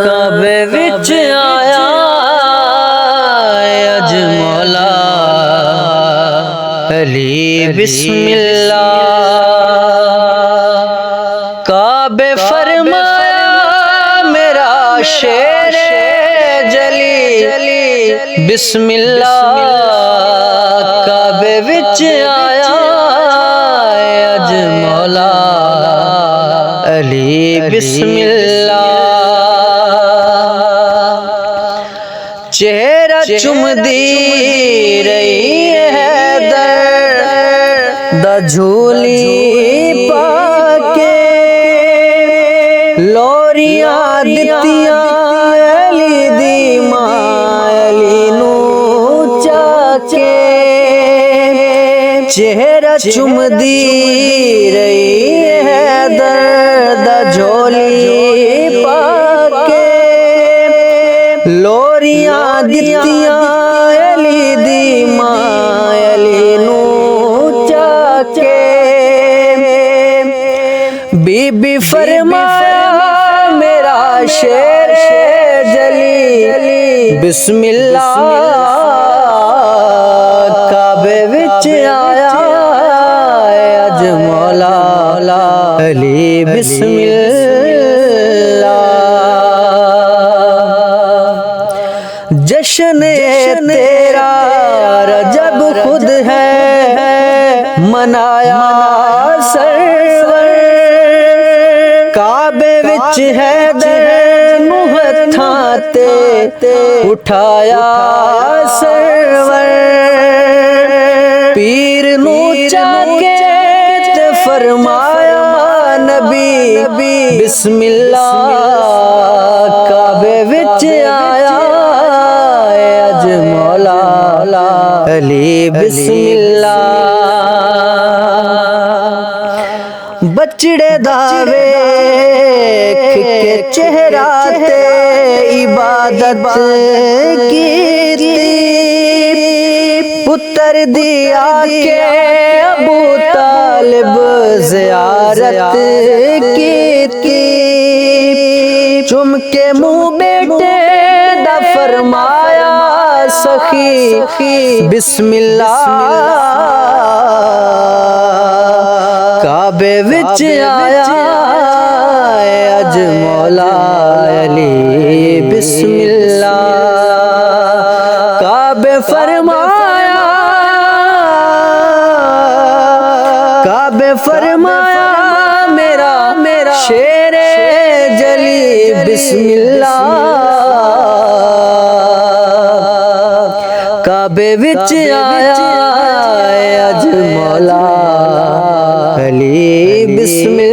काबे विच आया अज मौला अली बिस्मिल्लाह। काबे फरमाया मेरा शेर जली बिस्मिल्लाह। काबे विच आया अज मौला अली बिस्मिल्लाह। चेहरा चुमदी रही है दर दा झूली पाके। लोरियां दित्तियां अली दी मां अली नू चाके। चेहरा चुमदी रही है दर दा झोली पाके। लोरियां दित्तियां अली दी मां अली नू चाके। बीबी फरमाया मेरा शेर जली बिस्मिल्लाह। काबे विच आया अज मौला अली बिस्मिल्लाह। जश्न तेरा रजब खुद है मनाया सरवर। काबे विच है नू हत्थां ते उठाया सरवर। पीर नू चाके ते फरमाया नबी बिस्मिल्लाह। काबे विच आया अज मौला अली बिस्मिल्लाह। बचड़े दा वेख के चेहरा ते इबादत कीती। पुत्र दी आके अबू तालिब ज़ियारत कीती। चुम के मुँह बेटे दा फरमाया सखी बिस्मिल्लाह। काबे विच आया अज मौला अली बिस्मिल्लाह। काबे फरमाया मेरा शेर जली बिस्मिल्लाह। काबे विच आया अज मौला अली बिस्मिल्लाह।